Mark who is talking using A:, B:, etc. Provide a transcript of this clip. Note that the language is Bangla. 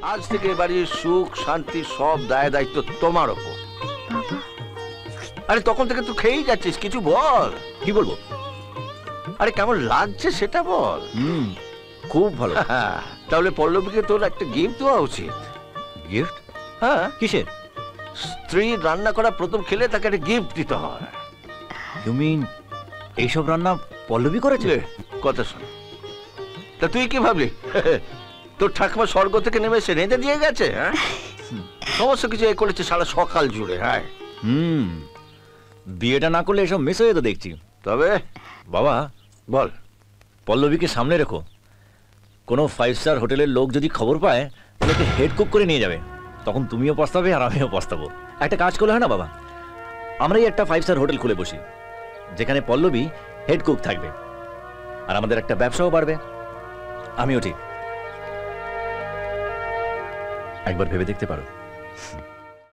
A: আজ থেকে বাড়ির সুখ শান্তি সব দায় দায়িত্ব তোমার ওপর। আরে তখন থেকে তুই খেয়েই যাচ্ছিস, কিছু বল।
B: কি বলবো?
A: আরে কেমন লাগছে সেটা বল।
B: খুব ভালো।
A: তাহলে পল্লবীকে তোর একটা গিফট দেওয়া উচিত।
B: গিফট?
A: হ্যাঁ,
B: কিসের?
A: স্ত্রী রান্না করা প্রথম খেলে তাকে একটা গিফট দিতে হয়।
B: ইউ মিন এইসব রান্না পল্লবী করেছে?
A: লে, কথা শোন। তা তুই কি ভাবলি তোর ঠাকুমা স্বর্গ থেকে নেমে এসে রেঁধে দিয়ে গেছে? হ্যাঁ, সমস্ত কিছু এ করেছে সারা সকাল জুড়ে। হ্যাঁ,
B: বিয়েটা না করলে এসব মিস হয়ে যেত দেখছি।
A: তবে
B: বাবা
A: বল।
B: পল্লবীকে সামনে রেখো। কোনো 5 স্টার হোটেলের লোক যদি খবর পায় তাহলে হেড কুক করে নিয়ে যাবে। তখন তুমিও পস্তাবে আর আমিও পস্তাবো। একটা কাজ করলে হয় না বাবা, আমরাই একটা 5 স্টার হোটেল খুলে বসি, যেখানে পল্লবী হেড কুক থাকবে, আর আমাদের একটা ব্যবসাও বাড়বে। আমিও ঠিক। একবার ভেবে দেখতে পারো।